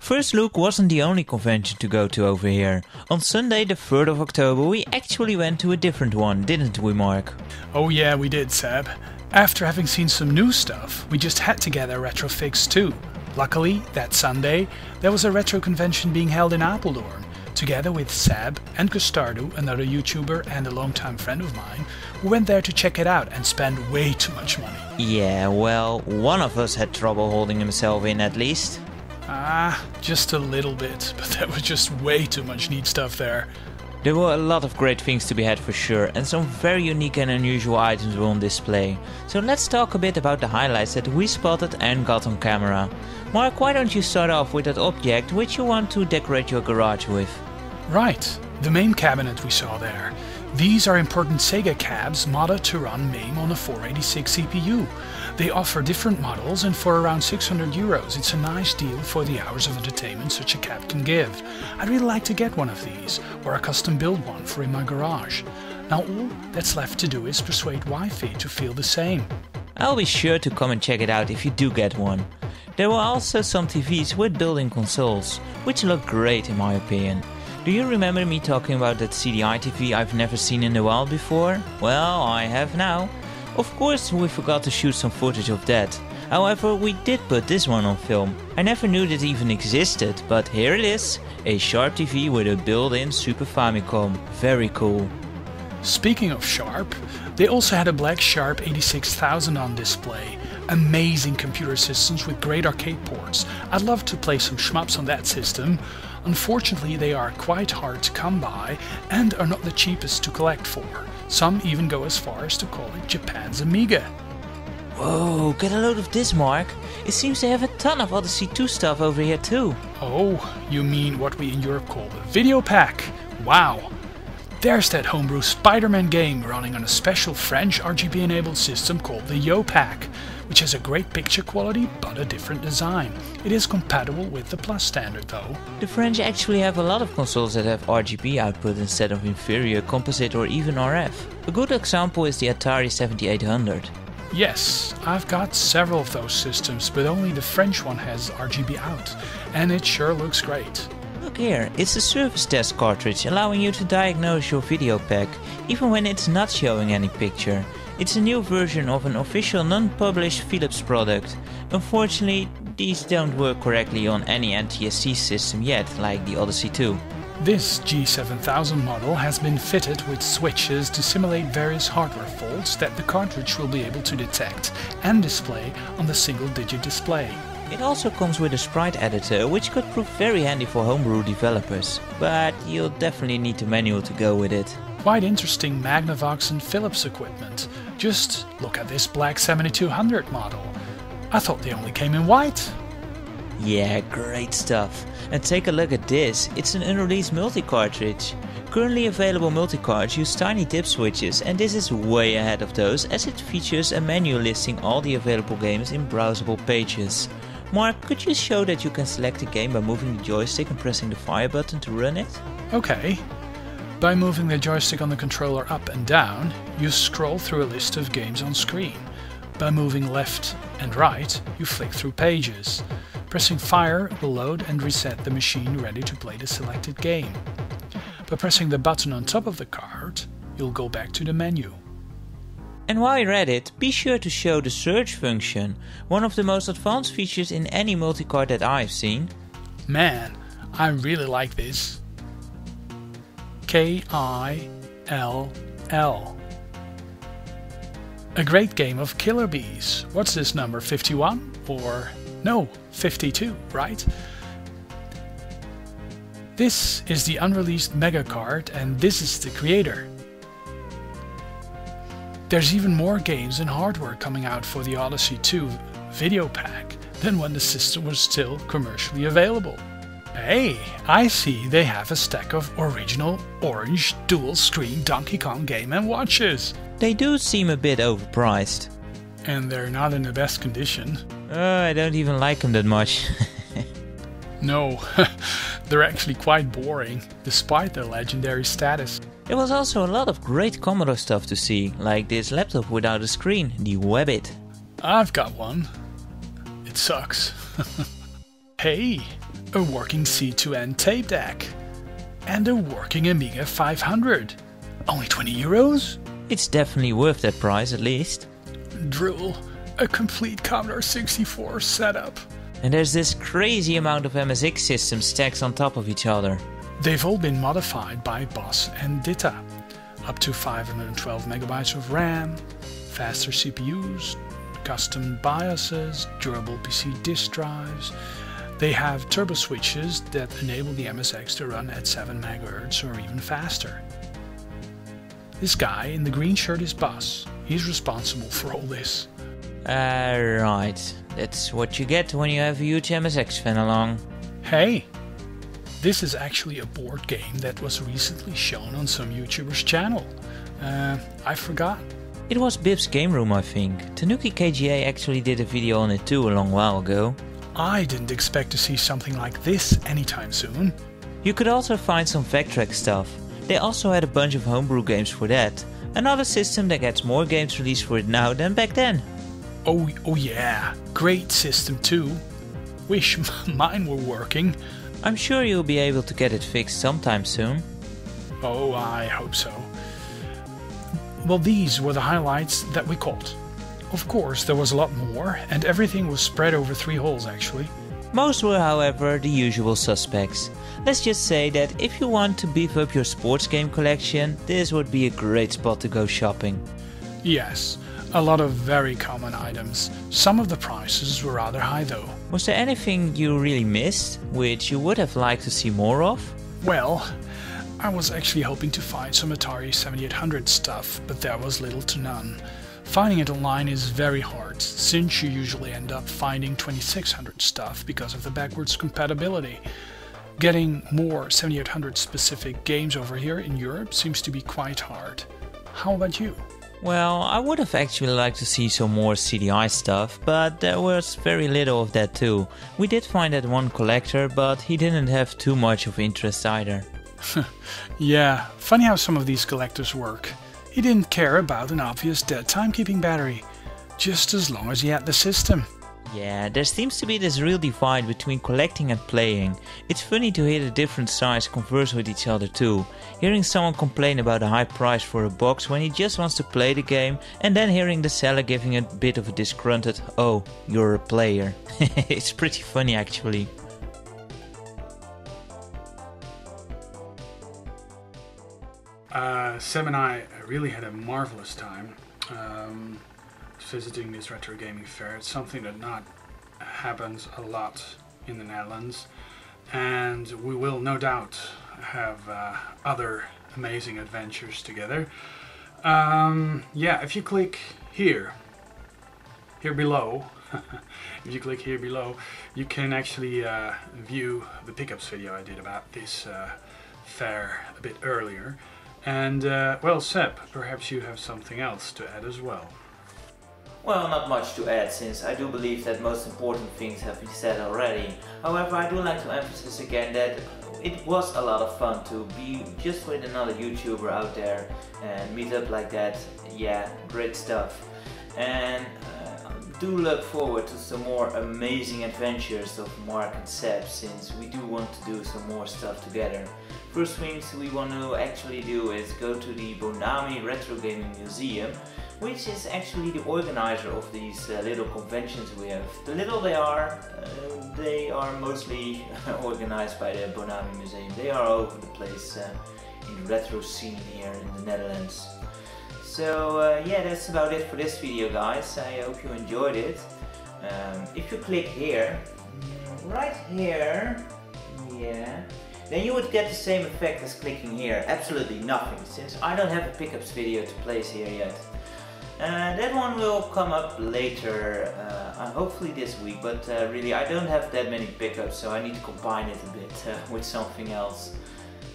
First Look wasn't the only convention to go to over here. On Sunday the 3rd of October we actually went to a different one, didn't we, Mark? Oh yeah, we did, Seb. After having seen some new stuff, we just had to get a retro fix too. Luckily, that Sunday, there was a retro convention being held in Apeldoorn. Together with Seb and Custardo, another YouTuber and a longtime friend of mine, we went there to check it out and spend way too much money. Yeah, well, one of us had trouble holding himself in at least. Just a little bit, but there was just way too much neat stuff there. There were a lot of great things to be had for sure, and some very unique and unusual items were on display. So let's talk a bit about the highlights that we spotted and got on camera. Mark, why don't you start off with that object which you want to decorate your garage with? Right, the MAME cabinet we saw there. These are important Sega cabs modded to run MAME on a 486 CPU. They offer different models, and for around €600 it's a nice deal for the hours of entertainment such a cab can give. I'd really like to get one of these, or a custom build one for in my garage. Now all that's left to do is persuade wifey to feel the same. I'll be sure to come and check it out if you do get one. There were also some TVs with built-in consoles, which look great in my opinion. Do you remember me talking about that CDI TV I've never seen in the wild before? Well, I have now. Of course we forgot to shoot some footage of that. However, we did put this one on film. I never knew that even existed, but here it is. A Sharp TV with a built-in Super Famicom. Very cool. Speaking of Sharp, they also had a black Sharp 86000 on display. Amazing computer systems with great arcade ports. I'd love to play some shmups on that system. Unfortunately, they are quite hard to come by and are not the cheapest to collect for. Some even go as far as to call it Japan's Amiga. Whoa, get a load of this, Mark. It seems they have a ton of Odyssey 2 stuff over here too. Oh, you mean what we in Europe call the video pack? Wow! There's that homebrew Spider-Man game running on a special French RGB-enabled system called the Yo Pack, which has a great picture quality but a different design. It is compatible with the Plus standard though. The French actually have a lot of consoles that have RGB output instead of inferior, composite or even RF. A good example is the Atari 7800. Yes, I've got several of those systems, but only the French one has RGB out, and it sure looks great. Look here, it's a service test cartridge allowing you to diagnose your video pack, even when it's not showing any picture. It's a new version of an official non-published Philips product. Unfortunately, these don't work correctly on any NTSC system yet, like the Odyssey 2. This G7000 model has been fitted with switches to simulate various hardware faults that the cartridge will be able to detect and display on the single-digit display. It also comes with a sprite editor, which could prove very handy for homebrew developers, but you'll definitely need the manual to go with it. Quite interesting Magnavox and Philips equipment. Just look at this black 7200 model. I thought they only came in white. Yeah, great stuff. And take a look at this, it's an unreleased multi-cartridge. Currently available multi-cards use tiny dip switches, and this is way ahead of those as it features a menu listing all the available games in browsable pages. Mark, could you show that you can select a game by moving the joystick and pressing the fire button to run it? Okay. By moving the joystick on the controller up and down, you scroll through a list of games on screen. By moving left and right, you flick through pages. Pressing fire will load and reset the machine ready to play the selected game. By pressing the button on top of the card, you'll go back to the menu. And while you're at it, be sure to show the search function, one of the most advanced features in any multi-card that I've seen. Man, I really like this. KILL. A great game of killer bees. What's this number, 51? Or no, 52, right? This is the unreleased Mega card, and this is the creator. There's even more games and hardware coming out for the Odyssey 2 video pack than when the system was still commercially available. Hey, I see they have a stack of original orange dual-screen Donkey Kong Game & Watches. They do seem a bit overpriced. And they're not in the best condition. I don't even like them that much. No, they're actually quite boring, despite their legendary status. There was also a lot of great Commodore stuff to see, like this laptop without a screen, the Webbit. I've got one. It sucks. Hey, a working C2N tape deck, and a working Amiga 500. Only 20 euros? It's definitely worth that price at least. Drill, a complete Commodore 64 setup. And there's this crazy amount of MSX systems stacked on top of each other. They've all been modified by Boss and Ditta. Up to 512 megabytes of RAM, faster CPUs, custom BIOSes, durable PC disk drives. They have turbo switches that enable the MSX to run at 7 MHz or even faster. This guy in the green shirt is Boss. He's responsible for all this. Right. That's what you get when you have a huge MSX fan along. Hey! This is actually a board game that was recently shown on some YouTuber's channel. I forgot. It was Bib's Game Room, I think. Tanuki KGA actually did a video on it too a long while ago. I didn't expect to see something like this anytime soon. You could also find some Vectrex stuff. They also had a bunch of homebrew games for that. Another system that gets more games released for it now than back then. Oh yeah, great system too. Wish mine were working. I'm sure you'll be able to get it fixed sometime soon. Oh, I hope so. Well, these were the highlights that we caught. Of course, there was a lot more, and everything was spread over 3 holes actually. Most were, however, the usual suspects. Let's just say that if you want to beef up your sports game collection, this would be a great spot to go shopping. Yes, a lot of very common items. Some of the prices were rather high though. Was there anything you really missed, which you would have liked to see more of? Well, I was actually hoping to find some Atari 7800 stuff, but there was little to none. Finding it online is very hard, since you usually end up finding 2600 stuff because of the backwards compatibility. Getting more 7800 specific games over here in Europe seems to be quite hard. How about you? Well, I would have actually liked to see some more CDI stuff, but there was very little of that too. We did find that one collector, but he didn't have too much of interest either. Yeah, funny how some of these collectors work. He didn't care about an obvious dead timekeeping battery, just as long as he had the system. Yeah, there seems to be this real divide between collecting and playing. It's funny to hear the different sides converse with each other too. Hearing someone complain about a high price for a box when he just wants to play the game, and then hearing the seller giving a bit of a disgruntled, "Oh, you're a player." It's pretty funny actually. Seb and I really had a marvelous time visiting this retro gaming fair. It's something that not happens a lot in the Netherlands, and we will no doubt have other amazing adventures together. Yeah, if you click here below, if you click here below, you can actually view the pickups video I did about this fair a bit earlier. And well, Seb, perhaps you have something else to add as well. Well, not much to add, since I do believe that most important things have been said already. However, I do like to emphasize again that it was a lot of fun to be just with another YouTuber out there and meet up like that. Yeah, great stuff. And do look forward to some more amazing adventures of Mark and Seb, since we do want to do some more stuff together. First things we want to actually do is go to the Bonami Retro Gaming Museum, which is actually the organizer of these little conventions we have. The little they are mostly organized by the Bonami Museum. They are all over the place in the retro scene here in the Netherlands. So yeah, that's about it for this video, guys. I hope you enjoyed it. If you click here, right here, yeah, then you would get the same effect as clicking here. Absolutely nothing, since I don't have a pickups video to place here yet. That one will come up later, hopefully this week, but really I don't have that many pickups, so I need to combine it a bit with something else.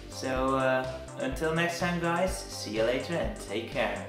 So until next time, guys, see you later and take care.